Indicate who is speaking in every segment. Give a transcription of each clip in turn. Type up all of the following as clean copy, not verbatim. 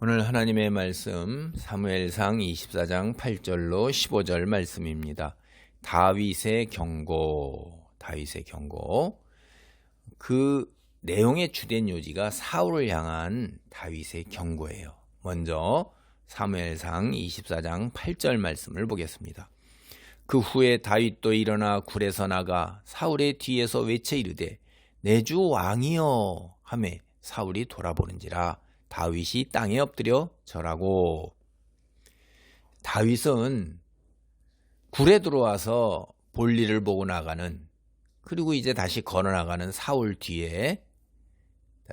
Speaker 1: 오늘 하나님의 말씀 사무엘상 24장 8절로 15절 말씀입니다. 다윗의 경고. 그 내용의 주된 요지가 사울을 향한 다윗의 경고예요. 먼저 사무엘상 24장 8절 말씀을 보겠습니다. 그 후에 다윗도 일어나 굴에서 나가 사울의 뒤에서 외쳐 이르되 내 주 왕이여 하매 사울이 돌아보는지라 다윗이 땅에 엎드려 절하고. 다윗은 굴에 들어와서 볼일을 보고 나가는, 그리고 이제 다시 걸어나가는 사울 뒤에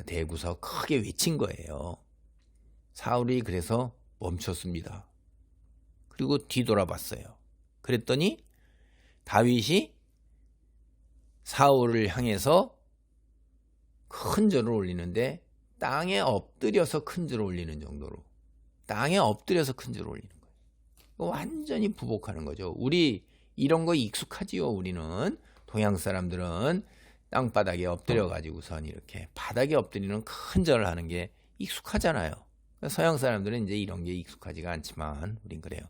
Speaker 1: 대구서 크게 외친 거예요. 사울이 그래서 멈췄습니다. 그리고 뒤돌아봤어요. 그랬더니 다윗이 사울을 향해서 큰 절을 올리는데 땅에 엎드려서 큰 절을 올리는 정도로, 땅에 엎드려서 큰 절을 올리는 거예요. 완전히 부복하는 거죠. 우리 이런 거 익숙하지요. 우리는 동양 사람들은 땅바닥에 엎드려 가지고선 이렇게 바닥에 엎드리는 큰 절을 하는 게 익숙하잖아요. 서양 사람들은 이제 이런 게 익숙하지가 않지만 우린 그래요.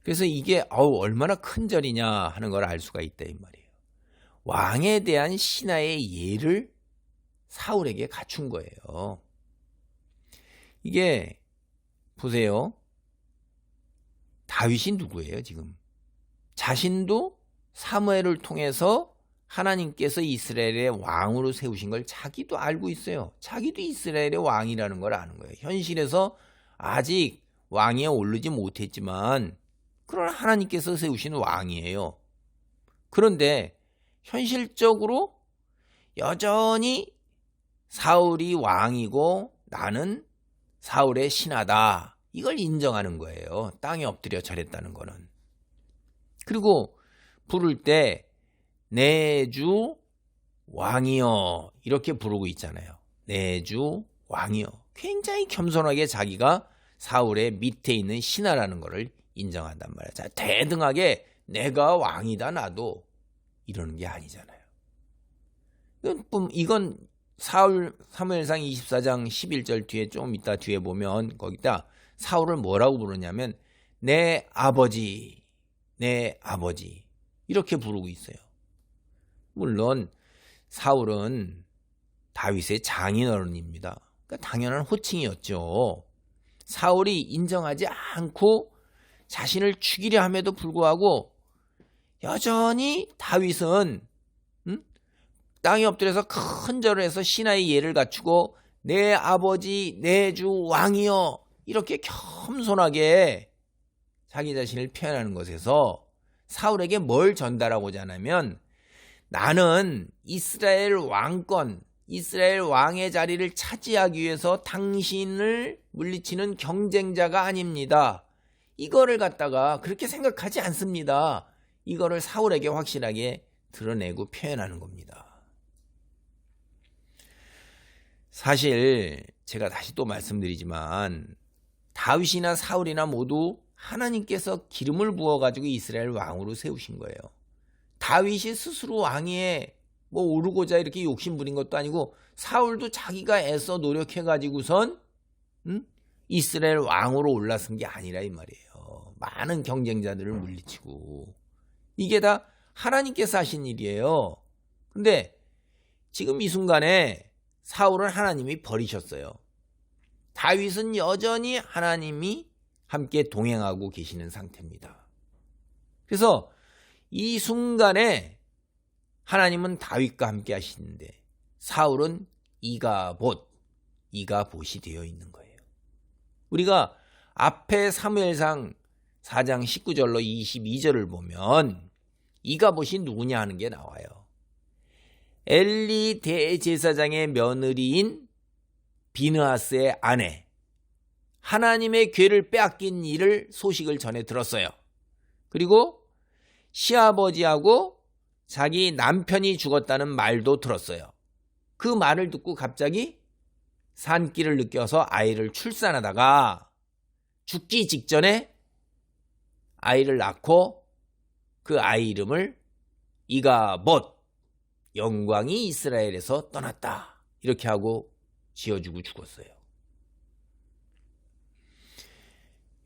Speaker 1: 그래서 이게 얼마나 큰 절이냐 하는 걸 알 수가 있다 이 말이에요. 왕에 대한 신하의 예를 사울에게 갖춘 거예요. 이게 보세요. 다윗이 누구예요 지금? 자신도 사무엘을 통해서 하나님께서 이스라엘의 왕으로 세우신 걸 자기도 알고 있어요. 자기도 이스라엘의 왕이라는 걸 아는 거예요. 현실에서 아직 왕위에 오르지 못했지만 그러나 하나님께서 세우신 왕이에요. 그런데 현실적으로 여전히 사울이 왕이고 나는 사울의 신하다, 이걸 인정하는 거예요. 땅에 엎드려 절했다는 거는. 그리고 부를 때 내 주 왕이여 이렇게 부르고 있잖아요. 내 주 왕이여. 굉장히 겸손하게 자기가 사울의 밑에 있는 신하라는 거를 인정한단 말이에요. 자, 대등하게 내가 왕이다 나도 이러는 게 아니잖아요. 이건 사무엘상 24장 11절 뒤에 좀 이따 뒤에 보면 거기다 사울을 뭐라고 부르냐면 내 아버지 이렇게 부르고 있어요. 물론 사울은 다윗의 장인어른입니다. 그러니까 당연한 호칭이었죠. 사울이 인정하지 않고 자신을 죽이려 함에도 불구하고 여전히 다윗은 땅에 엎드려서 큰 절을 해서 신하의 예를 갖추고 내 아버지 내 주 왕이여 이렇게 겸손하게 자기 자신을 표현하는 것에서 사울에게 뭘 전달하고자 하냐면 나는 이스라엘 왕권, 이스라엘 왕의 자리를 차지하기 위해서 당신을 물리치는 경쟁자가 아닙니다. 이거를 갖다가 그렇게 생각하지 않습니다. 이거를 사울에게 확실하게 드러내고 표현하는 겁니다. 사실 제가 다시 또 말씀드리지만 다윗이나 사울이나 모두 하나님께서 기름을 부어가지고 이스라엘 왕으로 세우신 거예요. 다윗이 스스로 왕위에 오르고자 이렇게 욕심부린 것도 아니고 사울도 자기가 애써 노력해가지고선 이스라엘 왕으로 올라선 게 아니라 이 말이에요. 많은 경쟁자들을 물리치고 이게 다 하나님께서 하신 일이에요. 근데 지금 이 순간에 사울은 하나님이 버리셨어요. 다윗은 여전히 하나님이 함께 동행하고 계시는 상태입니다. 그래서 이 순간에 하나님은 다윗과 함께 하시는데 사울은 이가봇이 되어 있는 거예요. 우리가 앞에 사무엘상 4장 19절로 22절을 보면 이가봇이 누구냐 하는 게 나와요. 엘리 대제사장의 며느리인 비느하스의 아내, 하나님의 궤를 빼앗긴 일을 소식을 전해 들었어요. 그리고 시아버지하고 자기 남편이 죽었다는 말도 들었어요. 그 말을 듣고 갑자기 산기를 느껴서 아이를 출산하다가 죽기 직전에 아이를 낳고 그 아이 이름을 이가봇, 영광이 이스라엘에서 떠났다 이렇게 하고 지어주고 죽었어요.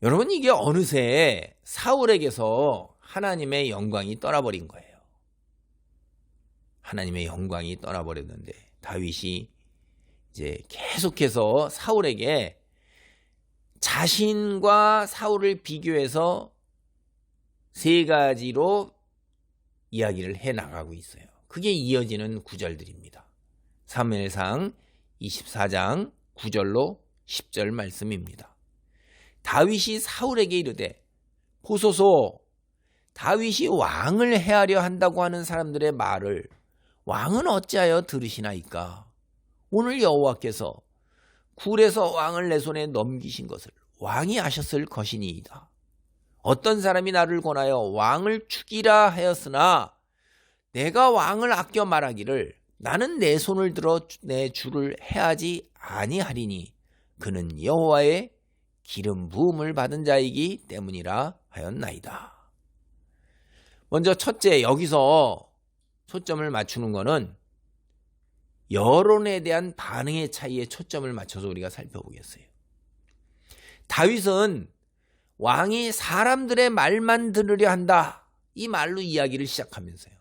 Speaker 1: 여러분, 이게 어느새 사울에게서 하나님의 영광이 떠나버린 거예요. 하나님의 영광이 떠나버렸는데 다윗이 이제 계속해서 사울에게 자신과 사울을 비교해서 세 가지로 이야기를 해나가고 있어요. 그게 이어지는 구절들입니다. 사무엘상 24장 9절로 10절 말씀입니다. 다윗이 사울에게 이르되 보소서, 다윗이 왕을 해하려 한다고 하는 사람들의 말을 왕은 어찌하여 들으시나이까? 오늘 여호와께서 굴에서 왕을 내 손에 넘기신 것을 왕이 아셨을 것이니이다. 어떤 사람이 나를 권하여 왕을 죽이라 하였으나 내가 왕을 아껴 말하기를 나는 내 손을 들어 내 주를 해하지 아니하리니 그는 여호와의 기름 부음을 받은 자이기 때문이라 하였나이다. 먼저 첫째, 여기서 초점을 맞추는 거는 여론에 대한 반응의 차이에 초점을 맞춰서 우리가 살펴보겠어요. 다윗은 왕이 사람들의 말만 들으려 한다, 이 말로 이야기를 시작하면서요,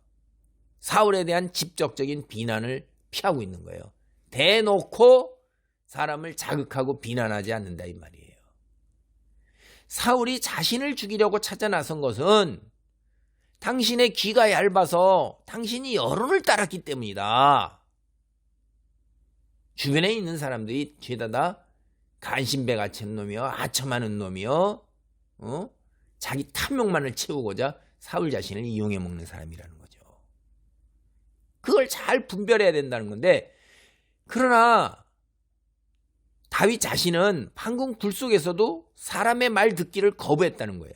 Speaker 1: 사울에 대한 직접적인 비난을 피하고 있는 거예요. 대놓고 사람을 자극하고 비난하지 않는다, 이 말이에요. 사울이 자신을 죽이려고 찾아 나선 것은 당신의 귀가 얇아서 당신이 여론을 따랐기 때문이다. 주변에 있는 사람들이 죄다 다 간신배 같은 놈이요, 아첨하는 놈이요, 자기 탐욕만을 채우고자 사울 자신을 이용해 먹는 사람이라는 거죠. 그걸 잘 분별해야 된다는 건데, 그러나 다윗 자신은 황궁 굴 속에서도 사람의 말 듣기를 거부했다는 거예요.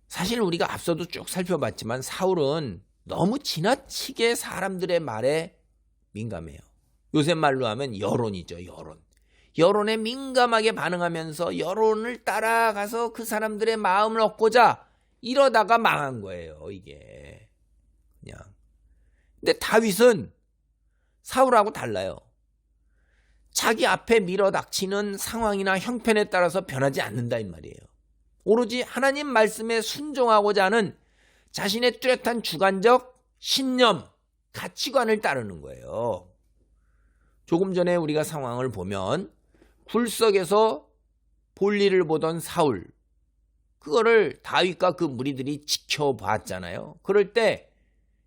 Speaker 1: 사실 우리가 앞서도 쭉 살펴봤지만 사울은 너무 지나치게 사람들의 말에 민감해요. 요새 말로 하면 여론이죠, 여론. 여론에 민감하게 반응하면서 여론을 따라가서 그 사람들의 마음을 얻고자 이러다가 망한 거예요, 이게. 그냥. 근데 다윗은 사울하고 달라요. 자기 앞에 밀어닥치는 상황이나 형편에 따라서 변하지 않는다, 이 말이에요. 오로지 하나님 말씀에 순종하고자 하는 자신의 뚜렷한 주관적 신념, 가치관을 따르는 거예요. 조금 전에 우리가 상황을 보면 굴석에서 볼일을 보던 사울, 그거를 다윗과 그 무리들이 지켜봤잖아요. 그럴 때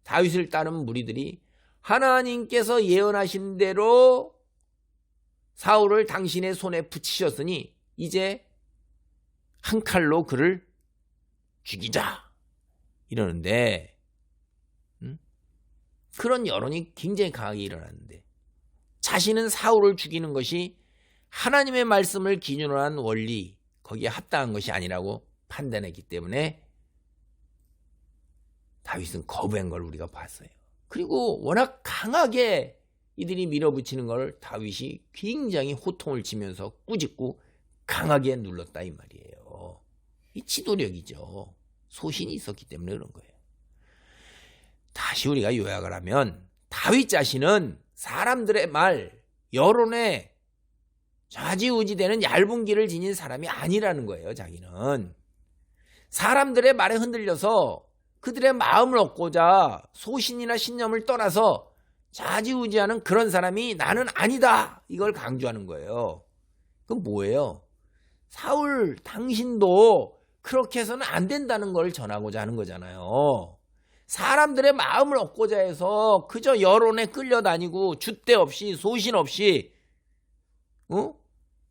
Speaker 1: 다윗을 따른 무리들이 하나님께서 예언하신 대로 사울을 당신의 손에 붙이셨으니 이제 한 칼로 그를 죽이자, 이러는데, 그런 여론이 굉장히 강하게 일어났는데, 자신은 사울을 죽이는 것이 하나님의 말씀을 기준으로 한 원리, 거기에 합당한 것이 아니라고 판단했기 때문에 다윗은 거부한 걸 우리가 봤어요. 그리고 워낙 강하게 이들이 밀어붙이는 걸 다윗이 굉장히 호통을 치면서 꾸짖고 강하게 눌렀다, 이 말이에요. 이 지도력이죠. 소신이 있었기 때문에 그런 거예요. 다시 우리가 요약을 하면 다윗 자신은 사람들의 말, 여론에 좌지우지되는 얇은 길을 지닌 사람이 아니라는 거예요. 자기는 사람들의 말에 흔들려서 그들의 마음을 얻고자 소신이나 신념을 떠나서 좌지우지하는 그런 사람이 나는 아니다, 이걸 강조하는 거예요. 그건 뭐예요? 사울, 당신도 그렇게 해서는 안 된다는 걸 전하고자 하는 거잖아요. 사람들의 마음을 얻고자 해서 그저 여론에 끌려다니고 줏대 없이 소신 없이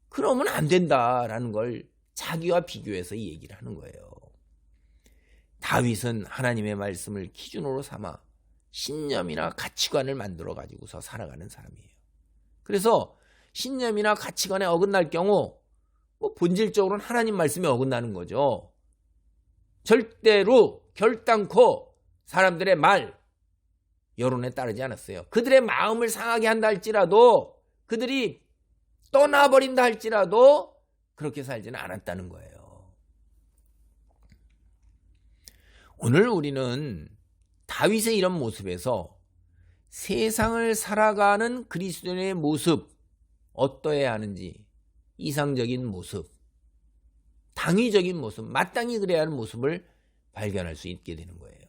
Speaker 1: 그러면 안 된다라는 걸 자기와 비교해서 이 얘기를 하는 거예요. 다윗은 하나님의 말씀을 기준으로 삼아 신념이나 가치관을 만들어 가지고서 살아가는 사람이에요. 그래서 신념이나 가치관에 어긋날 경우 본질적으로는 하나님 말씀에 어긋나는 거죠. 절대로 결단코 사람들의 말, 여론에 따르지 않았어요. 그들의 마음을 상하게 한다 할지라도, 그들이 떠나버린다 할지라도 그렇게 살지는 않았다는 거예요. 오늘 우리는 다윗의 이런 모습에서 세상을 살아가는 그리스도인의 모습, 어떠해야 하는지, 이상적인 모습, 당위적인 모습, 마땅히 그래야 하는 모습을 발견할 수 있게 되는 거예요.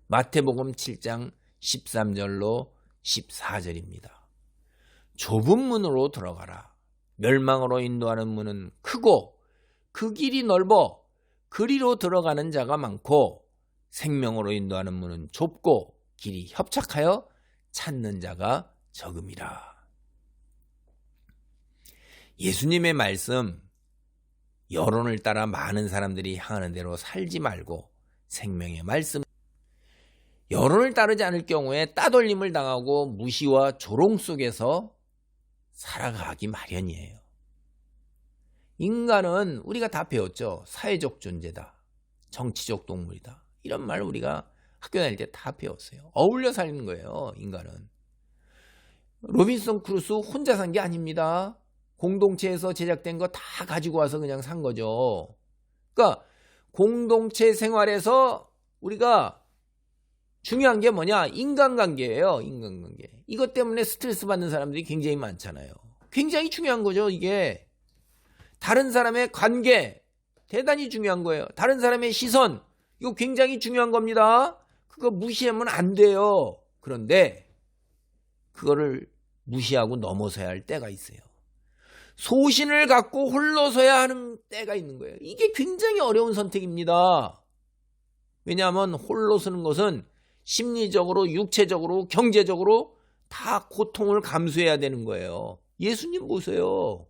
Speaker 1: 마태복음 7장 13절로 14절입니다. 좁은 문으로 들어가라. 멸망으로 인도하는 문은 크고 그 길이 넓어 그리로 들어가는 자가 많고 생명으로 인도하는 문은 좁고 길이 협착하여 찾는 자가 적음이라. 예수님의 말씀, 여론을 따라 많은 사람들이 향하는 대로 살지 말고 생명의 말씀, 여론을 따르지 않을 경우에 따돌림을 당하고 무시와 조롱 속에서 살아가기 마련이에요. 인간은 우리가 다 배웠죠. 사회적 존재다. 정치적 동물이다. 이런 말 우리가 학교 다닐 때 다 배웠어요. 어울려 사는 거예요, 인간은. 로빈슨 크루소 혼자 산 게 아닙니다. 공동체에서 제작된 거 다 가지고 와서 그냥 산 거죠. 그러니까 공동체 생활에서 우리가 중요한 게 뭐냐? 인간관계예요. 인간관계. 이것 때문에 스트레스 받는 사람들이 굉장히 많잖아요. 굉장히 중요한 거죠, 이게. 다른 사람의 관계, 대단히 중요한 거예요. 다른 사람의 시선, 이거 굉장히 중요한 겁니다. 그거 무시하면 안 돼요. 그런데 그거를 무시하고 넘어서야 할 때가 있어요. 소신을 갖고 홀로 서야 하는 때가 있는 거예요. 이게 굉장히 어려운 선택입니다. 왜냐하면 홀로 서는 것은 심리적으로, 육체적으로, 경제적으로 다 고통을 감수해야 되는 거예요. 예수님 보세요.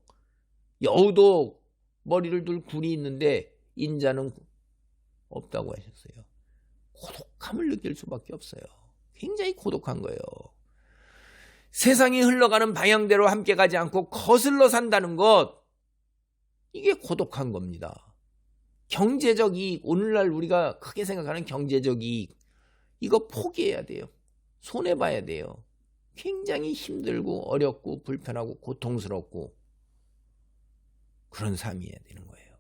Speaker 1: 여우도 머리를 둘 굴이 있는데 인자는 없다고 하셨어요. 고독함을 느낄 수밖에 없어요. 굉장히 고독한 거예요. 세상이 흘러가는 방향대로 함께 가지 않고 거슬러 산다는 것, 이게 고독한 겁니다. 경제적 이익, 오늘날 우리가 크게 생각하는 경제적 이익, 이거 포기해야 돼요. 손해봐야 돼요. 굉장히 힘들고 어렵고 불편하고 고통스럽고 그런 삶이어야 되는 거예요.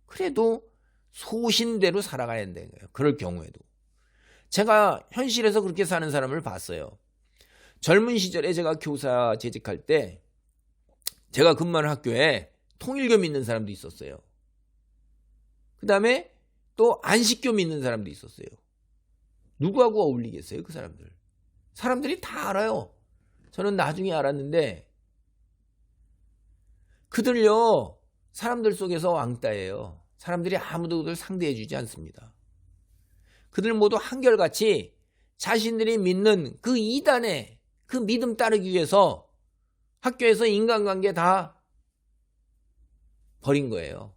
Speaker 1: 그래도 소신대로 살아가야 되는 거예요. 그럴 경우에도. 제가 현실에서 그렇게 사는 사람을 봤어요. 젊은 시절에 제가 교사 재직할 때 제가 근무하는 학교에 통일교 믿는 사람도 있었어요. 그 다음에 또 안식교 믿는 사람도 있었어요. 누구하고 어울리겠어요, 그 사람들? 사람들이 다 알아요. 저는 나중에 알았는데 그들요, 사람들 속에서 왕따예요. 사람들이 아무도 그들 상대해주지 않습니다. 그들 모두 한결같이 자신들이 믿는 그 이단에 그 믿음 따르기 위해서 학교에서 인간관계 다 버린 거예요.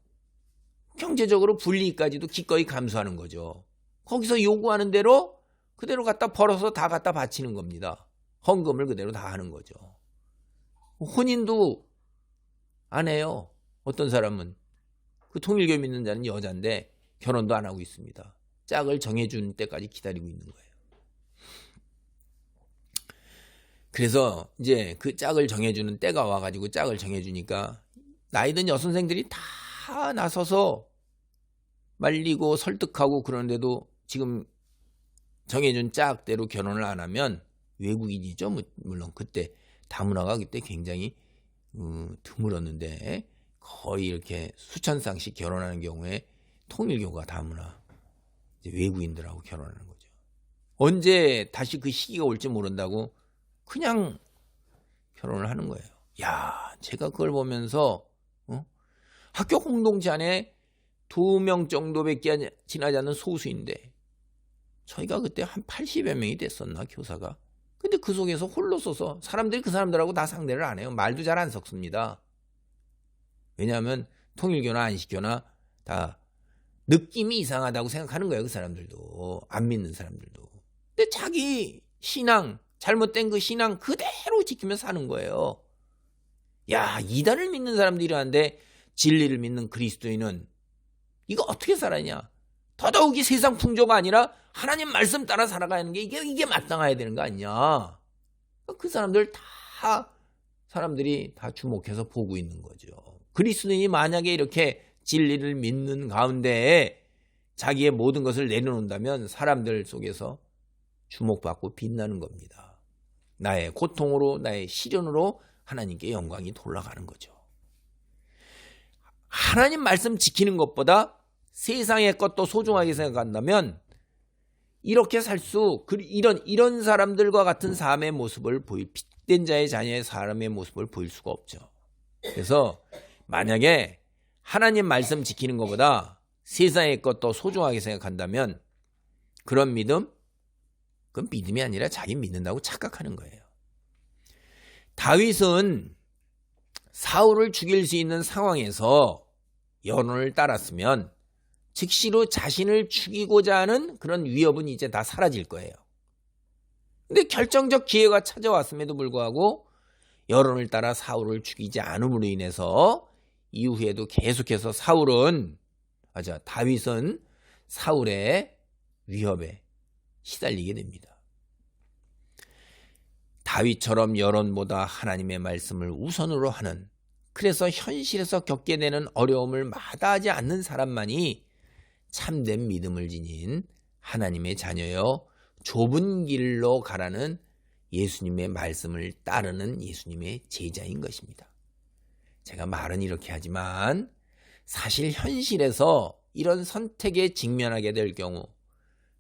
Speaker 1: 경제적으로 불이익까지도 기꺼이 감수하는 거죠. 거기서 요구하는 대로 그대로 갖다 벌어서 다 갖다 바치는 겁니다. 헌금을 그대로 다 하는 거죠. 혼인도 안 해요. 어떤 사람은 그 통일교 믿는 자는 여자인데 결혼도 안 하고 있습니다. 짝을 정해준 때까지 기다리고 있는 거예요. 그래서 이제 그 짝을 정해주는 때가 와가지고 짝을 정해주니까 나이든 여선생들이 다 나서서 말리고 설득하고 그러는데도 지금 정해준 짝대로 결혼을 안 하면 외국인이죠. 물론 그때 다문화가 그때 굉장히 드물었는데 거의 이렇게 수천 쌍씩 결혼하는 경우에 통일교가 다문화 외국인들하고 결혼하는 거죠. 언제 다시 그 시기가 올지 모른다고 그냥 결혼을 하는 거예요. 야, 제가 그걸 보면서 학교 공동체 안에 2명 정도밖에 지나지 않는 소수인데 저희가 그때 한 80여 명이 됐었나, 교사가. 근데 그 속에서 홀로 서서 사람들이 그 사람들하고 다 상대를 안 해요. 말도 잘 안 섞습니다. 왜냐하면 통일교나 안식교나 다 느낌이 이상하다고 생각하는 거예요. 그 사람들도. 안 믿는 사람들도. 근데 자기 신앙, 잘못된 그 신앙 그대로 지키며 사는 거예요. 야, 이단을 믿는 사람들이 이러한데 진리를 믿는 그리스도인은 이거 어떻게 살아냐? 더더욱이 세상 풍조가 아니라 하나님 말씀 따라 살아가는 게 이게 마땅해야 되는 거 아니냐? 그 사람들 다 사람들이 다 주목해서 보고 있는 거죠. 그리스도인이 만약에 이렇게 진리를 믿는 가운데 자기의 모든 것을 내려놓는다면 사람들 속에서 주목받고 빛나는 겁니다. 나의 고통으로, 나의 시련으로 하나님께 영광이 돌아가는 거죠. 하나님 말씀 지키는 것보다 세상의 것도 소중하게 생각한다면 이렇게 이런 사람들과 같은 삶의 모습을 빛된 자의 자녀의 사람의 모습을 보일 수가 없죠. 그래서 만약에 하나님 말씀 지키는 것보다 세상의 것도 소중하게 생각한다면 그런 믿음? 그건 믿음이 아니라 자기 믿는다고 착각하는 거예요. 다윗은 사울을 죽일 수 있는 상황에서 여론을 따랐으면 즉시로 자신을 죽이고자 하는 그런 위협은 이제 다 사라질 거예요. 근데 결정적 기회가 찾아왔음에도 불구하고 여론을 따라 사울을 죽이지 않음으로 인해서 이후에도 계속해서 다윗은 사울의 위협에 시달리게 됩니다. 다윗처럼 여론보다 하나님의 말씀을 우선으로 하는, 그래서 현실에서 겪게 되는 어려움을 마다하지 않는 사람만이 참된 믿음을 지닌 하나님의 자녀여 좁은 길로 가라는 예수님의 말씀을 따르는 예수님의 제자인 것입니다. 제가 말은 이렇게 하지만 사실 현실에서 이런 선택에 직면하게 될 경우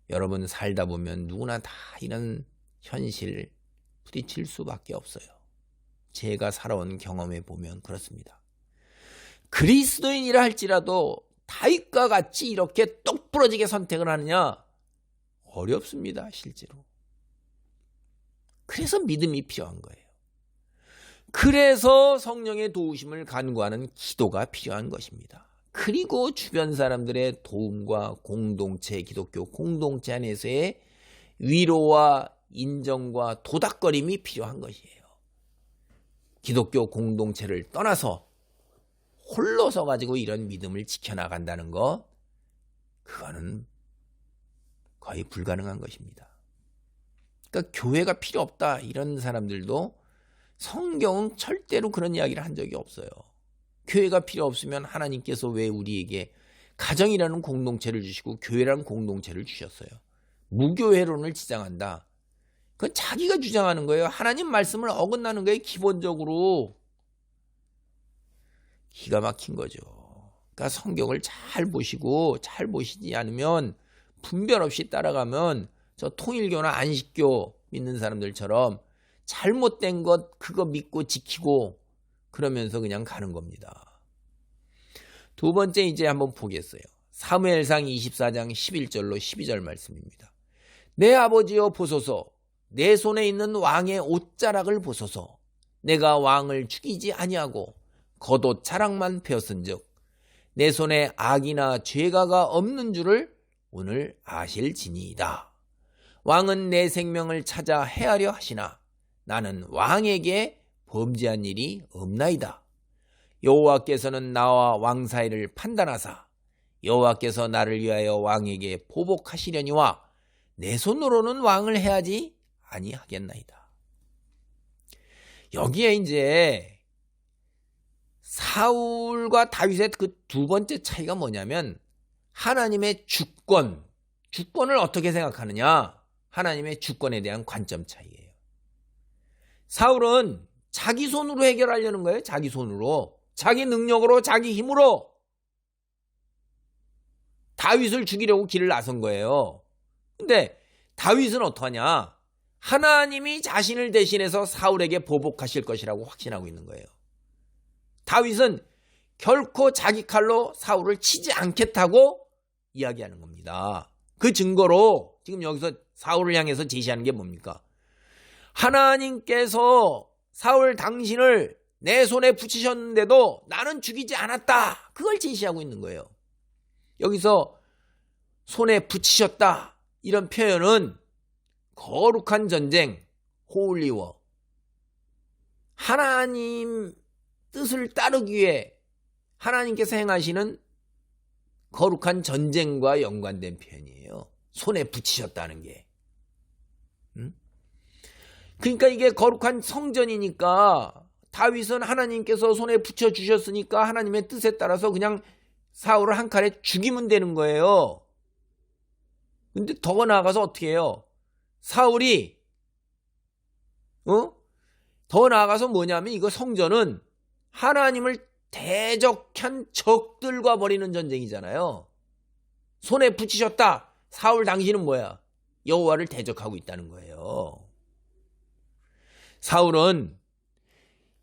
Speaker 1: 여러분 살다 보면 누구나 다 이런 현실 부딪힐 수밖에 없어요. 제가 살아온 경험에 보면 그렇습니다. 그리스도인이라 할지라도 다윗과 같이 이렇게 똑부러지게 선택을 하느냐? 어렵습니다, 실제로. 그래서 믿음이 필요한 거예요. 그래서 성령의 도우심을 간구하는 기도가 필요한 것입니다. 그리고 주변 사람들의 도움과 기독교 공동체 안에서의 위로와 인정과 도닥거림이 필요한 것이에요. 기독교 공동체를 떠나서 홀로 서가지고 이런 믿음을 지켜나간다는 것, 그거는 거의 불가능한 것입니다. 그러니까 교회가 필요 없다 이런 사람들도 성경은 절대로 그런 이야기를 한 적이 없어요. 교회가 필요 없으면 하나님께서 왜 우리에게 가정이라는 공동체를 주시고 교회라는 공동체를 주셨어요? 무교회론을 지향한다. 그건 자기가 주장하는 거예요. 하나님 말씀을 어긋나는 거예요. 기본적으로. 기가 막힌 거죠. 그러니까 성경을 잘 보시지 않으면 분별 없이 따라가면 저 통일교나 안식교 믿는 사람들처럼 잘못된 것 그거 믿고 지키고 그러면서 그냥 가는 겁니다. 두 번째 이제 한번 보겠어요. 사무엘상 24장 11절로 12절 말씀입니다. 내 아버지여 보소서, 내 손에 있는 왕의 옷자락을 보소서. 내가 왕을 죽이지 아니하고 겉옷 자락만 베었은즉 내 손에 악이나 죄가가 없는 줄을 오늘 아실지니이다. 왕은 내 생명을 찾아 해하려 하시나 나는 왕에게 범죄한 일이 없나이다. 여호와께서는 나와 왕 사이를 판단하사 여호와께서 나를 위하여 왕에게 보복하시려니와 내 손으로는 왕을 해하지 아니하겠나이다. 여기에 이제 사울과 다윗의 그 두 번째 차이가 뭐냐면 하나님의 주권을 어떻게 생각하느냐, 하나님의 주권에 대한 관점 차이예요. 사울은 자기 손으로 해결하려는 거예요. 자기 손으로, 자기 능력으로, 자기 힘으로 다윗을 죽이려고 길을 나선 거예요. 근데 다윗은 어떠하냐? 하나님이 자신을 대신해서 사울에게 보복하실 것이라고 확신하고 있는 거예요. 다윗은 결코 자기 칼로 사울을 치지 않겠다고 이야기하는 겁니다. 그 증거로 지금 여기서 사울을 향해서 제시하는 게 뭡니까? 하나님께서 사울 당신을 내 손에 붙이셨는데도 나는 죽이지 않았다. 그걸 제시하고 있는 거예요. 여기서 손에 붙이셨다 이런 표현은 거룩한 전쟁, 홀리워, 하나님 뜻을 따르기 위해 하나님께서 행하시는 거룩한 전쟁과 연관된 표현이에요. 손에 붙이셨다는 게. 그러니까 이게 거룩한 성전이니까 다윗은 하나님께서 손에 붙여주셨으니까 하나님의 뜻에 따라서 그냥 사울을 한 칼에 죽이면 되는 거예요. 근데 더 나아가서 어떻게 해요? 사울이 더 나아가서 뭐냐면 이거 성전은 하나님을 대적한 적들과 벌이는 전쟁이잖아요. 손에 붙이셨다. 사울 당신은 뭐야? 여호와를 대적하고 있다는 거예요. 사울은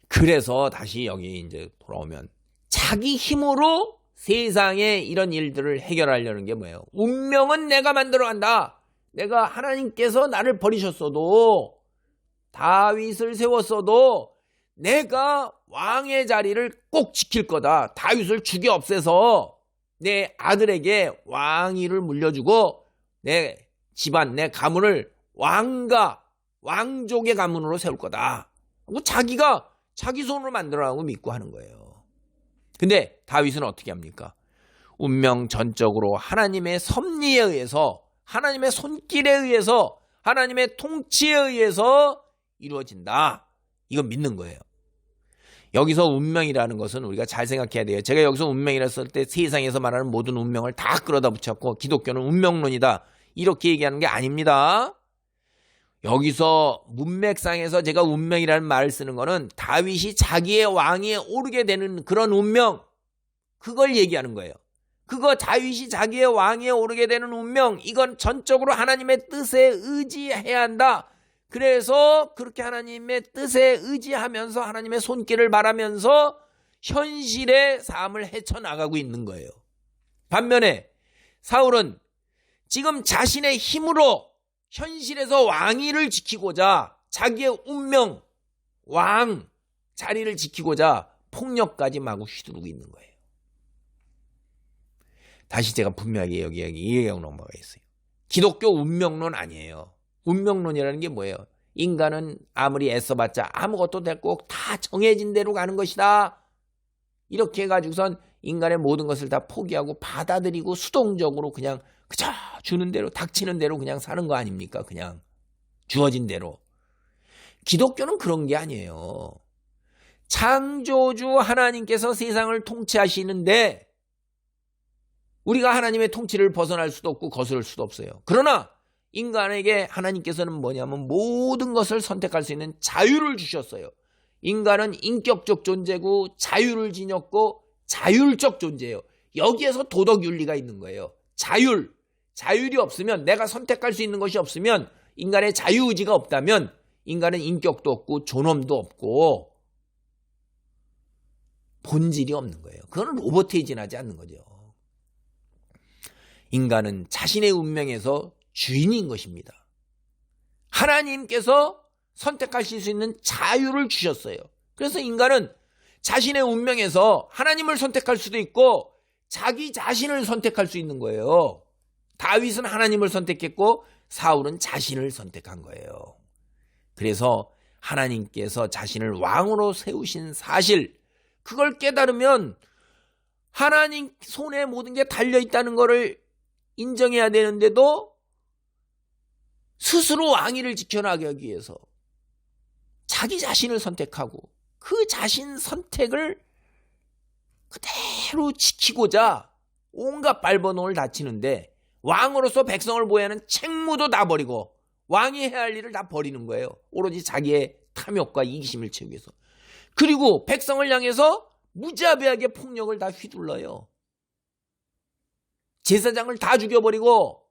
Speaker 1: 그래서 다시 여기 이제 돌아오면 자기 힘으로 세상의 이런 일들을 해결하려는 게 뭐예요? 운명은 내가 만들어 간다. 내가 하나님께서 나를 버리셨어도 다윗을 세웠어도 내가 왕의 자리를 꼭 지킬 거다. 다윗을 죽여 없애서 내 아들에게 왕위를 물려주고 내 집안, 내 가문을 왕족의 가문으로 세울 거다. 자기가 자기 손으로 만들어가고 믿고 하는 거예요. 근데 다윗은 어떻게 합니까? 운명 전적으로 하나님의 섭리에 의해서, 하나님의 손길에 의해서, 하나님의 통치에 의해서 이루어진다. 이건 믿는 거예요. 여기서 운명이라는 것은 우리가 잘 생각해야 돼요. 제가 여기서 운명이라 했을 때 세상에서 말하는 모든 운명을 다 끌어다 붙였고 기독교는 운명론이다. 이렇게 얘기하는 게 아닙니다. 여기서 문맥상에서 제가 운명이라는 말을 쓰는 거는 다윗이 자기의 왕위에 오르게 되는 그런 운명, 그걸 얘기하는 거예요. 그거 다윗이 자기의 왕위에 오르게 되는 운명, 이건 전적으로 하나님의 뜻에 의지해야 한다. 그래서 그렇게 하나님의 뜻에 의지하면서 하나님의 손길을 바라면서 현실의 삶을 헤쳐나가고 있는 거예요. 반면에 사울은 지금 자신의 힘으로 현실에서 왕위를 지키고자 자기의 운명, 왕 자리를 지키고자 폭력까지 마구 휘두르고 있는 거예요. 다시 제가 분명하게 여기 얘기하고 넘어가겠어요. 기독교 운명론 아니에요. 운명론이라는 게 뭐예요? 인간은 아무리 애써봤자 아무것도 될 꼭 다 정해진 대로 가는 것이다. 이렇게 해가지고선 인간의 모든 것을 다 포기하고 받아들이고 수동적으로 그냥 그저 주는 대로 닥치는 대로 그냥 사는 거 아닙니까? 그냥 주어진 대로. 기독교는 그런 게 아니에요. 창조주 하나님께서 세상을 통치하시는데 우리가 하나님의 통치를 벗어날 수도 없고 거스를 수도 없어요. 그러나 인간에게 하나님께서는 뭐냐면 모든 것을 선택할 수 있는 자유를 주셨어요. 인간은 인격적 존재고 자유를 지녔고 자율적 존재예요. 여기에서 도덕윤리가 있는 거예요. 자율이 없으면, 내가 선택할 수 있는 것이 없으면, 인간의 자유의지가 없다면 인간은 인격도 없고 존엄도 없고 본질이 없는 거예요. 그건 로버트이진하지 않는 거죠. 인간은 자신의 운명에서 주인인 것입니다. 하나님께서 선택하실 수 있는 자유를 주셨어요. 그래서 인간은 자신의 운명에서 하나님을 선택할 수도 있고 자기 자신을 선택할 수 있는 거예요. 다윗은 하나님을 선택했고 사울은 자신을 선택한 거예요. 그래서 하나님께서 자신을 왕으로 세우신 사실, 그걸 깨달으면 하나님 손에 모든 게 달려있다는 것을 인정해야 되는데도 스스로 왕위를 지켜나가기 위해서 자기 자신을 선택하고 그 자신 선택을 그대로 지키고자 온갖 발버둥을 다 치는데 왕으로서 백성을 보호하는 책무도 다 버리고 왕이 해야 할 일을 다 버리는 거예요. 오로지 자기의 탐욕과 이기심을 채우기 위해서. 그리고 백성을 향해서 무자비하게 폭력을 다 휘둘러요. 제사장을 다 죽여버리고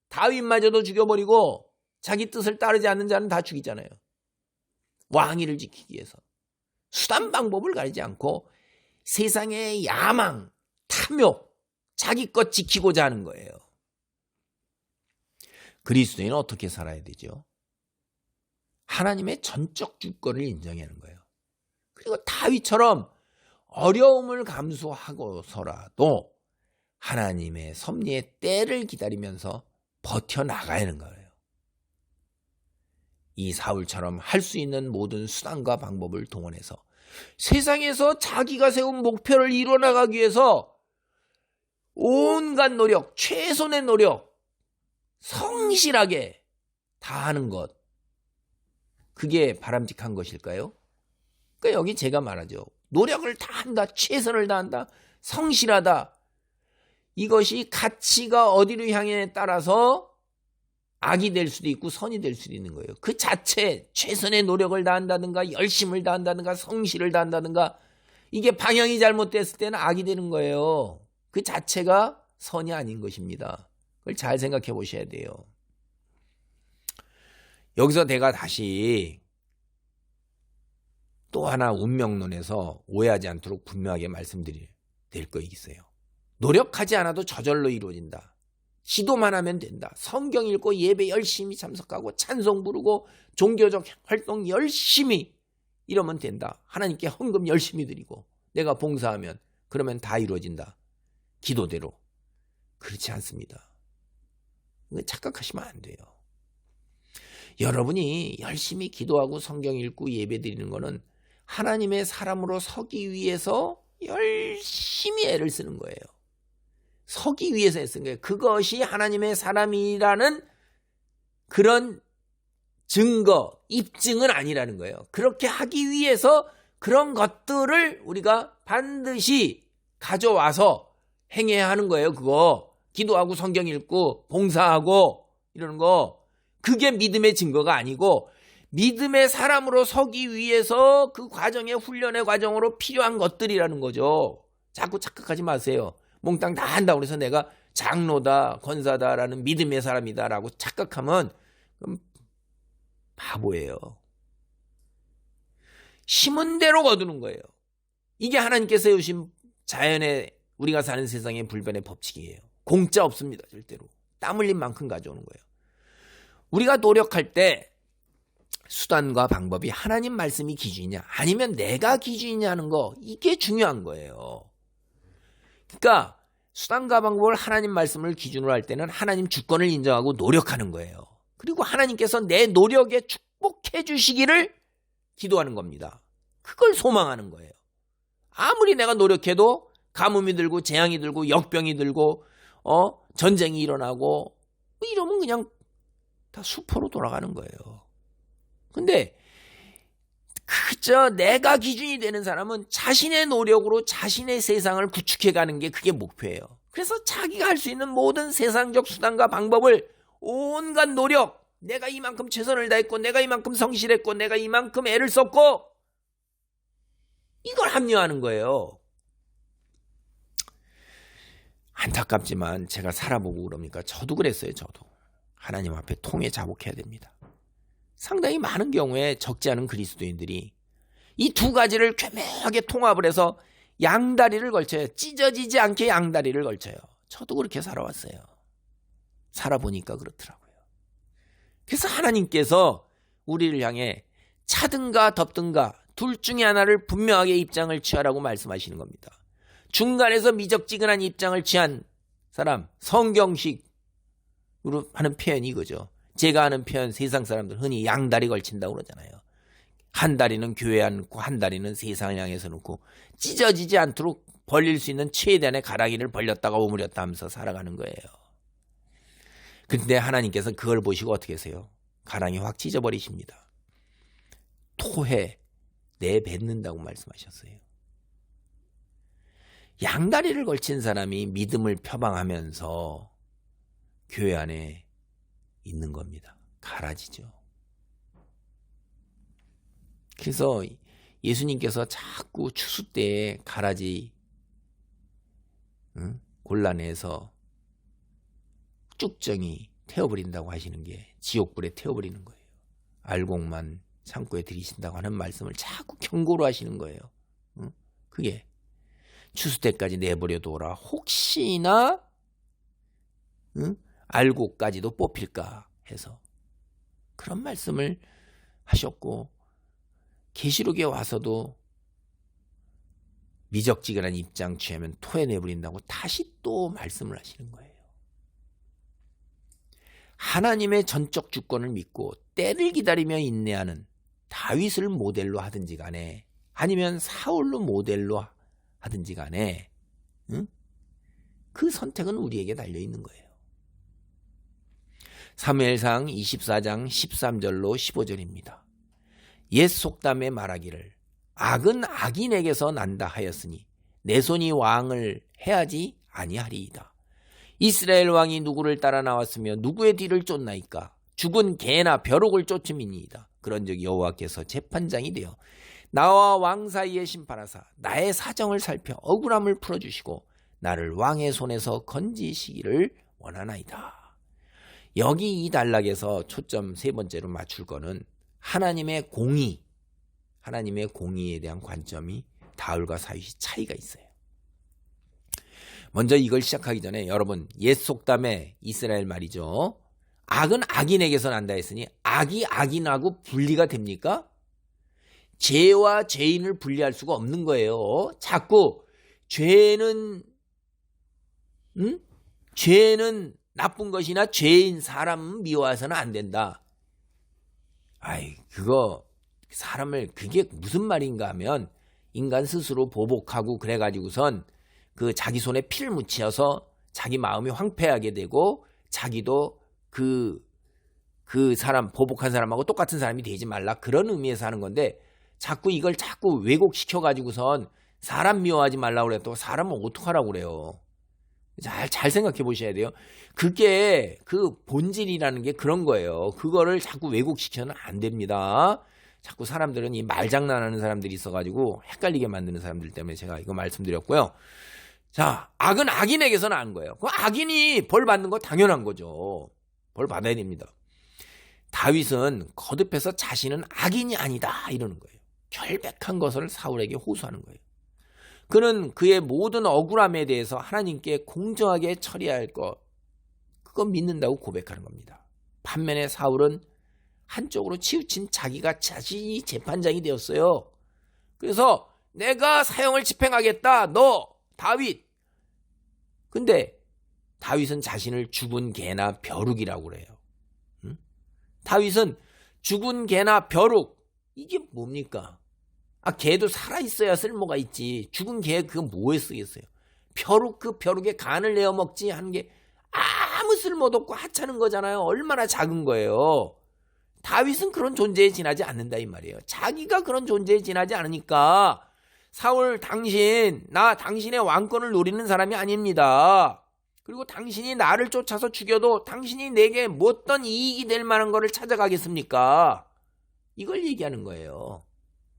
Speaker 1: 다윗마저도 죽여버리고 자기 뜻을 따르지 않는 자는 다 죽이잖아요. 왕위를 지키기 위해서. 수단 방법을 가리지 않고 세상의 야망, 탐욕, 자기 것 지키고자 하는 거예요. 그리스도인은 어떻게 살아야 되죠? 하나님의 전적 주권을 인정하는 거예요. 그리고 다윗처럼 어려움을 감수하고서라도 하나님의 섭리의 때를 기다리면서 버텨나가야 하는 거예요. 이 사울처럼 할 수 있는 모든 수단과 방법을 동원해서 세상에서 자기가 세운 목표를 이뤄나가기 위해서 온갖 노력, 최선의 노력, 성실하게 다하는 것, 그게 바람직한 것일까요? 그러니까 여기 제가 말하죠. 노력을 다한다, 최선을 다한다, 성실하다. 이것이 가치가 어디로 향해 따라서 악이 될 수도 있고 선이 될 수도 있는 거예요. 그 자체 최선의 노력을 다한다든가 열심을 다한다든가 성실을 다한다든가 이게 방향이 잘못됐을 때는 악이 되는 거예요. 그 자체가 선이 아닌 것입니다. 그걸 잘 생각해 보셔야 돼요. 여기서 내가 다시 또 하나 운명론에서 오해하지 않도록 분명하게 말씀드릴 거 있어요. 노력하지 않아도 저절로 이루어진다. 기도만 하면 된다. 성경 읽고 예배 열심히 참석하고 찬송 부르고 종교적 활동 열심히 이러면 된다. 하나님께 헌금 열심히 드리고 내가 봉사하면 그러면 다 이루어진다. 기도대로. 그렇지 않습니다. 착각하시면 안 돼요. 여러분이 열심히 기도하고 성경 읽고 예배 드리는 거는 하나님의 사람으로 서기 위해서 열심히 애를 쓰는 거예요. 서기 위해서 애쓰는 거예요. 그것이 하나님의 사람이라는 그런 증거, 입증은 아니라는 거예요. 그렇게 하기 위해서 그런 것들을 우리가 반드시 가져와서 행해야 하는 거예요. 그거 기도하고 성경 읽고 봉사하고 이러는 거, 그게 믿음의 증거가 아니고 믿음의 사람으로 서기 위해서 그 과정의 훈련의 과정으로 필요한 것들이라는 거죠. 자꾸 착각하지 마세요. 몽땅 다 한다고 해서 내가 장로다, 권사다라는 믿음의 사람이다라고 착각하면 바보예요. 심은 대로 거두는 거예요. 이게 하나님께서 세우신 자연의 우리가 사는 세상의 불변의 법칙이에요. 공짜 없습니다. 절대로. 땀 흘린 만큼 가져오는 거예요. 우리가 노력할 때 수단과 방법이 하나님 말씀이 기준이냐 아니면 내가 기준이냐는 거, 이게 중요한 거예요. 그러니까 수단과 방법을 하나님 말씀을 기준으로 할 때는 하나님 주권을 인정하고 노력하는 거예요. 그리고 하나님께서 내 노력에 축복해 주시기를 기도하는 겁니다. 그걸 소망하는 거예요. 아무리 내가 노력해도 가뭄이 들고 재앙이 들고 역병이 들고 전쟁이 일어나고 이러면 그냥 다 수포로 돌아가는 거예요. 근데 그저 내가 기준이 되는 사람은 자신의 노력으로 자신의 세상을 구축해가는 게 그게 목표예요. 그래서 자기가 할 수 있는 모든 세상적 수단과 방법을 온갖 노력, 내가 이만큼 최선을 다했고 내가 이만큼 성실했고 내가 이만큼 애를 썼고 이걸 합리화하는 거예요. 안타깝지만 제가 살아보고 그럽니까? 저도 그랬어요. 저도. 하나님 앞에 통해 자복해야 됩니다. 상당히 많은 경우에 적지 않은 그리스도인들이 이 두 가지를 교묘하게 통합을 해서 양다리를 걸쳐요. 찢어지지 않게 양다리를 걸쳐요. 저도 그렇게 살아왔어요. 살아보니까 그렇더라고요. 그래서 하나님께서 우리를 향해 차든가 덥든가 둘 중에 하나를 분명하게 입장을 취하라고 말씀하시는 겁니다. 중간에서 미적지근한 입장을 취한 사람, 성경식으로 하는 표현이 이거죠. 제가 하는 표현, 세상 사람들 흔히 양다리 걸친다고 그러잖아요. 한 다리는 교회 안고 한 다리는 세상을 향해서 놓고 찢어지지 않도록 벌릴 수 있는 최대한의 가랑이를 벌렸다가 오므렸다 하면서 살아가는 거예요. 근데 하나님께서 그걸 보시고 어떻게 하세요? 가랑이 확 찢어버리십니다. 토해 내뱉는다고 말씀하셨어요. 양다리를 걸친 사람이 믿음을 표방하면서 교회 안에 있는 겁니다. 갈라지죠. 그래서 예수님께서 자꾸 추수 때에 가라지 곤란해서 쭉정이 태워버린다고 하시는 게 지옥불에 태워버리는 거예요. 알곡만 창고에 들이신다고 하는 말씀을 자꾸 경고로 하시는 거예요. 그게 추수 때까지 내버려 둬라. 혹시나 알곡까지도 뽑힐까 해서 그런 말씀을 하셨고, 계시록에 와서도 미적지근한 입장 취하면 토해내버린다고 다시 또 말씀을 하시는 거예요. 하나님의 전적 주권을 믿고 때를 기다리며 인내하는 다윗을 모델로 하든지 간에 아니면 사울로 모델로 하든지 간에 그 선택은 우리에게 달려있는 거예요. 사무엘상 24장 13절로 15절입니다. 옛 속담에 말하기를 악은 악인에게서 난다 하였으니 내 손이 왕을 해야지 아니하리이다. 이스라엘 왕이 누구를 따라 나왔으며 누구의 뒤를 쫓나이까? 죽은 개나 벼룩을 쫓음이니이다. 그런즉 여호와께서 재판장이 되어 나와 왕 사이에 심판하사 나의 사정을 살펴 억울함을 풀어주시고 나를 왕의 손에서 건지시기를 원하나이다. 여기 이 단락에서 초점 세 번째로 맞출 거는 하나님의 공의, 하나님의 공의에 대한 관점이 다윗과 다윗이 차이가 있어요. 먼저 이걸 시작하기 전에 여러분 옛 속담에 이스라엘 말이죠. 악은 악인에게서 난다 했으니 악이 악인하고 분리가 됩니까? 죄와 죄인을 분리할 수가 없는 거예요. 자꾸 죄는 나쁜 것이나 죄인 사람 미워해서는 안 된다. 아이 그거 사람을 그게 무슨 말인가 하면 인간 스스로 보복하고 그래가지고선 그 자기 손에 피를 묻혀서 자기 마음이 황폐하게 되고 자기도 그 사람 보복한 사람하고 똑같은 사람이 되지 말라 그런 의미에서 하는 건데 자꾸 이걸 자꾸 왜곡시켜가지고선 사람 미워하지 말라고 그래 또 사람은 어떡하라고 그래요. 잘 생각해 보셔야 돼요. 그게 그 본질이라는 게 그런 거예요. 그거를 자꾸 왜곡시켜는 안 됩니다. 자꾸 사람들은 이 말장난하는 사람들이 있어가지고 헷갈리게 만드는 사람들 때문에 제가 이거 말씀드렸고요. 자, 악은 악인에게서 난 거예요. 그 악인이 벌 받는 거 당연한 거죠. 벌 받아야 됩니다. 다윗은 거듭해서 자신은 악인이 아니다 이러는 거예요. 결백한 것을 사울에게 호소하는 거예요. 그는 그의 모든 억울함에 대해서 하나님께 공정하게 처리할 것 그거 믿는다고 고백하는 겁니다. 반면에 사울은 한쪽으로 치우친 자기가 자신이 재판장이 되었어요. 그래서 내가 사형을 집행하겠다 너 다윗. 근데 다윗은 자신을 죽은 개나 벼룩이라고 그래요. 응? 다윗은 죽은 개나 벼룩 이게 뭡니까? 개도 살아있어야 쓸모가 있지. 죽은 개 그거 뭐에 쓰겠어요? 벼룩 그 벼룩에 간을 내어 먹지 하는 게 아무 쓸모도 없고 하찮은 거잖아요. 얼마나 작은 거예요. 다윗은 그런 존재에 지나지 않는다 이 말이에요. 자기가 그런 존재에 지나지 않으니까 사울 당신의 왕권을 노리는 사람이 아닙니다. 그리고 당신이 나를 쫓아서 죽여도 당신이 내게 어떤 이익이 될 만한 거를 찾아가겠습니까? 이걸 얘기하는 거예요.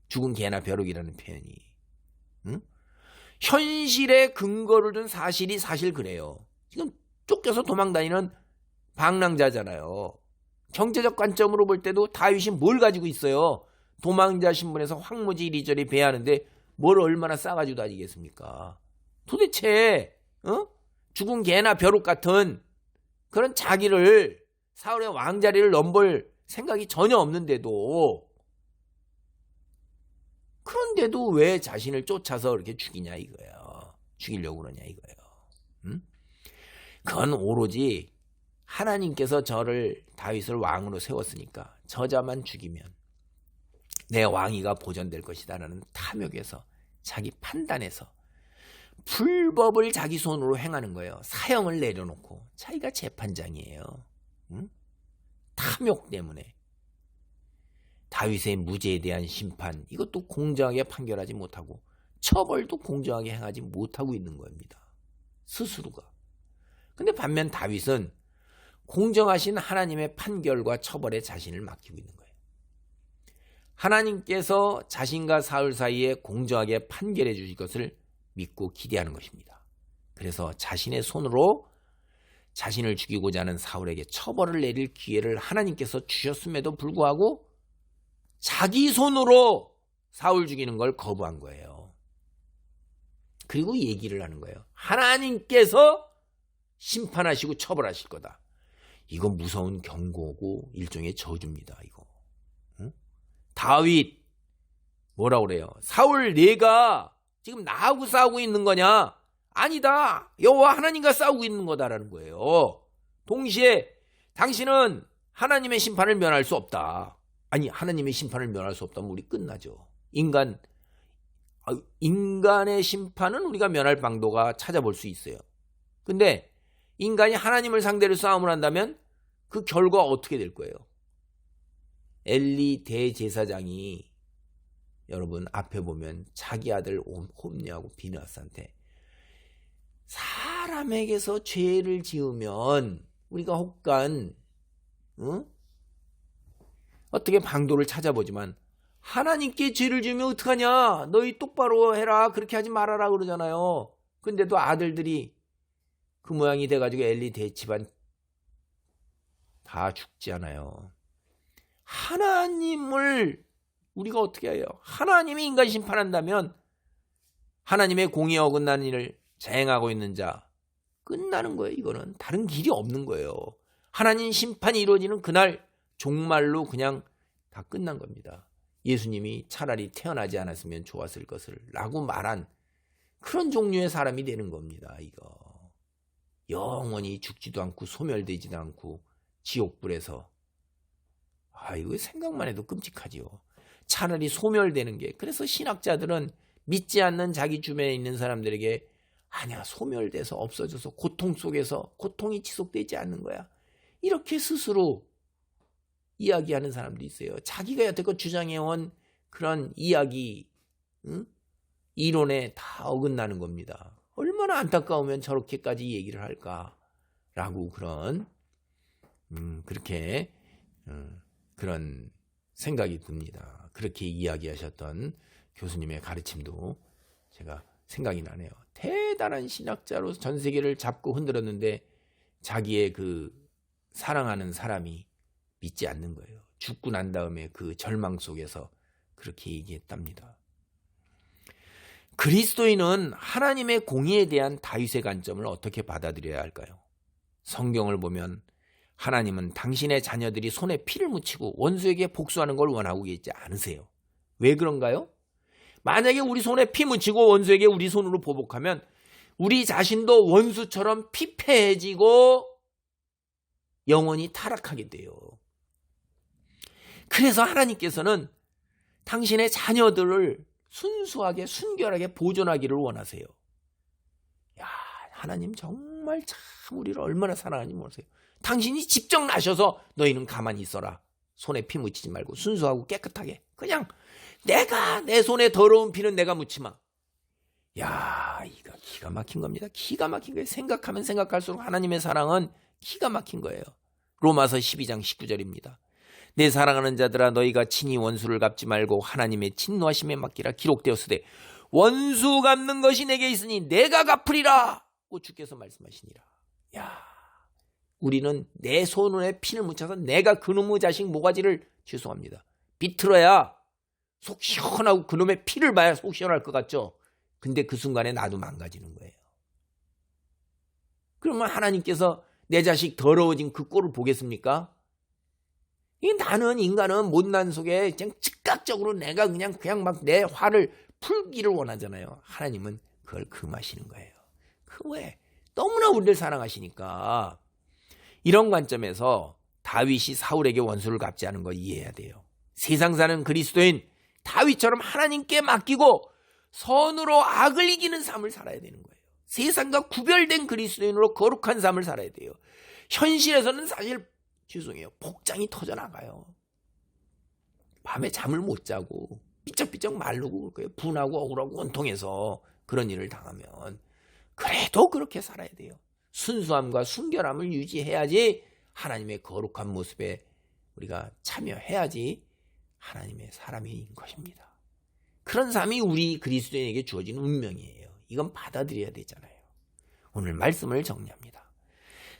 Speaker 1: 죽은 개나 벼룩이라는 표현이. 응? 현실에 근거를 둔 사실이 사실 그래요. 지금 쫓겨서 도망다니는 방랑자잖아요. 경제적 관점으로 볼 때도 다윗이 뭘 가지고 있어요? 도망자 신분에서 황무지 이리저리 배하는데 뭘 얼마나 싸가지고 다니겠습니까? 도대체 죽은 개나 벼룩 같은 그런 자기를 사울의 왕자리를 넘볼 생각이 전혀 없는데도 그런데도 왜 자신을 쫓아서 이렇게 죽이냐 이거예요. 죽이려고 그러냐 이거예요. 응? 그건 오로지 하나님께서 다윗을 왕으로 세웠으니까 저자만 죽이면 내 왕위가 보존될 것이다라는 탐욕에서 자기 판단에서 불법을 자기 손으로 행하는 거예요. 사형을 내려놓고 자기가 재판장이에요. 응? 탐욕 때문에 다윗의 무죄에 대한 심판 이것도 공정하게 판결하지 못하고 처벌도 공정하게 행하지 못하고 있는 겁니다. 스스로가. 근데 반면 다윗은 공정하신 하나님의 판결과 처벌에 자신을 맡기고 있는 거예요. 하나님께서 자신과 사울 사이에 공정하게 판결해 주실 것을 믿고 기대하는 것입니다. 그래서 자신의 손으로 자신을 죽이고자 하는 사울에게 처벌을 내릴 기회를 하나님께서 주셨음에도 불구하고 자기 손으로 사울 죽이는 걸 거부한 거예요. 그리고 얘기를 하는 거예요. 하나님께서 심판하시고 처벌하실 거다. 이건 무서운 경고고 일종의 저주입니다. 이거. 응? 다윗 뭐라고 그래요? 사울 네가 지금 나하고 싸우고 있는 거냐? 아니다. 여호와 하나님과 싸우고 있는 거다라는 거예요. 동시에 당신은 하나님의 심판을 면할 수 없다. 아니 하나님의 심판을 면할 수 없다면 우리 끝나죠. 인간의 심판은 우리가 면할 방도가 찾아볼 수 있어요. 근데 인간이 하나님을 상대로 싸움을 한다면 그 결과 어떻게 될 거예요? 엘리 대제사장이 여러분 앞에 보면 자기 아들 홈리하고 비느하스한테 사람에게서 죄를 지으면 우리가 혹간 어떻게 방도를 찾아보지만 하나님께 죄를 지으면 어떡하냐? 너희 똑바로 해라. 그렇게 하지 말아라 그러잖아요. 근데도 아들들이 그 모양이 돼가지고 엘리 대집안 다 죽지 않아요. 하나님을 우리가 어떻게 해요? 하나님이 인간 심판한다면 하나님의 공의에 어긋나는 일을 자행하고 있는 자 끝나는 거예요. 이거는 다른 길이 없는 거예요. 하나님 심판이 이루어지는 그날 종말로 그냥 다 끝난 겁니다. 예수님이 차라리 태어나지 않았으면 좋았을 것을 라고 말한 그런 종류의 사람이 되는 겁니다. 이거 영원히 죽지도 않고 소멸되지도 않고 지옥불에서 이거 생각만 해도 끔찍하지요. 차라리 소멸되는 게, 그래서 신학자들은 믿지 않는 자기 주변에 있는 사람들에게 아니야, 소멸돼서 없어져서 고통 속에서 고통이 지속되지 않는 거야, 이렇게 스스로 이야기하는 사람도 있어요. 자기가 여태껏 주장해온 그런 이야기, 이론에 다 어긋나는 겁니다. 얼마나 안타까우면 저렇게까지 얘기를 할까라고 그렇게 그런 생각이 듭니다. 그렇게 이야기하셨던 교수님의 가르침도 제가 생각이 나네요. 대단한 신학자로 전 세계를 잡고 흔들었는데 자기의 그 사랑하는 사람이 믿지 않는 거예요. 죽고 난 다음에 그 절망 속에서 그렇게 얘기했답니다. 그리스도인은 하나님의 공의에 대한 다윗의 관점을 어떻게 받아들여야 할까요? 성경을 보면 하나님은 당신의 자녀들이 손에 피를 묻히고 원수에게 복수하는 걸 원하고 계시지 않으세요. 왜 그런가요? 만약에 우리 손에 피 묻히고 원수에게 우리 손으로 보복하면 우리 자신도 원수처럼 피폐해지고 영원히 타락하게 돼요. 그래서 하나님께서는 당신의 자녀들을 순수하게 순결하게 보존하기를 원하세요. 야, 하나님 정말 참 우리를 얼마나 사랑하는지 모르세요. 당신이 직접 나셔서 너희는 가만히 있어라. 손에 피 묻히지 말고 순수하고 깨끗하게. 그냥 내가 내 손에 더러운 피는 내가 묻지 마. 야, 이거 기가 막힌 겁니다. 기가 막힌 거예요. 생각하면 생각할수록 하나님의 사랑은 기가 막힌 거예요. 로마서 12장 19절입니다. 내 사랑하는 자들아, 너희가 친히 원수를 갚지 말고 하나님의 진노하심에 맡기라. 기록되었으되 원수 갚는 것이 내게 있으니 내가 갚으리라 고 주께서 말씀하시니라. 야, 우리는 내 손에 피를 묻혀서 내가 그놈의 자식 모가지를, 죄송합니다, 비틀어야 속 시원하고 그놈의 피를 봐야 속 시원할 것 같죠? 근데 그 순간에 나도 망가지는 거예요. 그러면 하나님께서 내 자식 더러워진 그 꼴을 보겠습니까? 나는, 인간은 못난 속에 그냥 즉각적으로 내가 그냥 막 내 화를 풀기를 원하잖아요. 하나님은 그걸 금하시는 거예요. 그 왜? 너무나 우리를 사랑하시니까. 이런 관점에서 다윗이 사울에게 원수를 갚지 않은 거 이해해야 돼요. 세상 사는 그리스도인 다윗처럼 하나님께 맡기고 선으로 악을 이기는 삶을 살아야 되는 거예요. 세상과 구별된 그리스도인으로 거룩한 삶을 살아야 돼요. 현실에서는 사실 죄송해요, 복장이 터져나가요. 밤에 잠을 못 자고 삐쩍삐쩍 마르고 분하고 억울하고 원통해서 그런 일을 당하면 그래도 그렇게 살아야 돼요. 순수함과 순결함을 유지해야지 하나님의 거룩한 모습에 우리가 참여해야지 하나님의 사람인 것입니다. 그런 삶이 우리 그리스도인에게 주어진 운명이에요. 이건 받아들여야 되잖아요. 오늘 말씀을 정리합니다.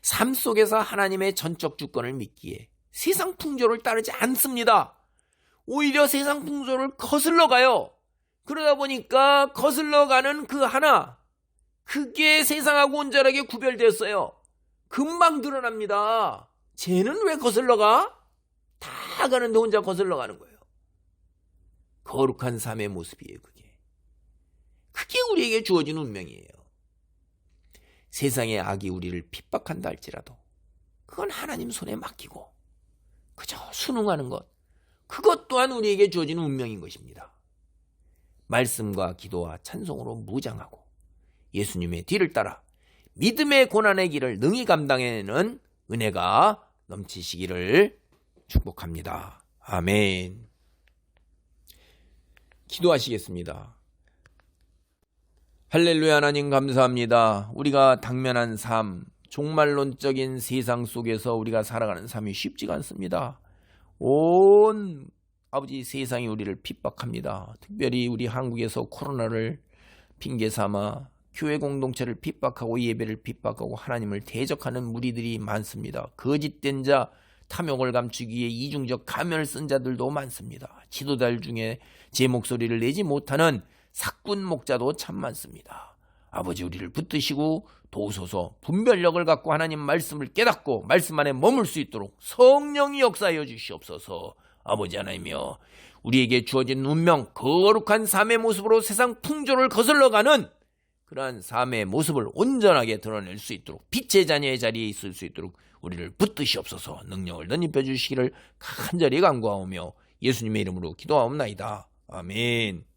Speaker 1: 삶 속에서 하나님의 전적 주권을 믿기에 세상 풍조를 따르지 않습니다. 오히려 세상 풍조를 거슬러 가요. 그러다 보니까 거슬러 가는 그 하나, 그게 세상하고 온전하게 구별되었어요. 금방 드러납니다. 쟤는 왜 거슬러 가? 다 가는데 혼자 거슬러 가는 거예요. 거룩한 삶의 모습이에요. 그게 우리에게 주어진 운명이에요. 세상의 악이 우리를 핍박한다 할지라도 그건 하나님 손에 맡기고 그저 순응하는 것, 그것 또한 우리에게 주어진 운명인 것입니다. 말씀과 기도와 찬송으로 무장하고 예수님의 뒤를 따라 믿음의 고난의 길을 능히 감당해내는 은혜가 넘치시기를 축복합니다. 아멘. 기도하시겠습니다. 할렐루야. 하나님 감사합니다. 우리가 당면한 삶, 종말론적인 세상 속에서 우리가 살아가는 삶이 쉽지가 않습니다. 온 아버지, 세상이 우리를 핍박합니다. 특별히 우리 한국에서 코로나를 핑계 삼아 교회 공동체를 핍박하고 예배를 핍박하고 하나님을 대적하는 무리들이 많습니다. 거짓된 자, 탐욕을 감추기 위해 이중적 가면을 쓴 자들도 많습니다. 지도자들 중에 제 목소리를 내지 못하는 사꾼 목자도 참 많습니다. 아버지, 우리를 붙드시고 도우소서. 분별력을 갖고 하나님 말씀을 깨닫고 말씀 안에 머물 수 있도록 성령이 역사하여 주시옵소서. 아버지 하나님이여, 우리에게 주어진 운명, 거룩한 삶의 모습으로 세상 풍조를 거슬러가는 그러한 삶의 모습을 온전하게 드러낼 수 있도록, 빛의 자녀의 자리에 있을 수 있도록 우리를 붙드시옵소서. 능력을 덧입혀 주시기를 간절히 간구하오며 예수님의 이름으로 기도하옵나이다. 아멘.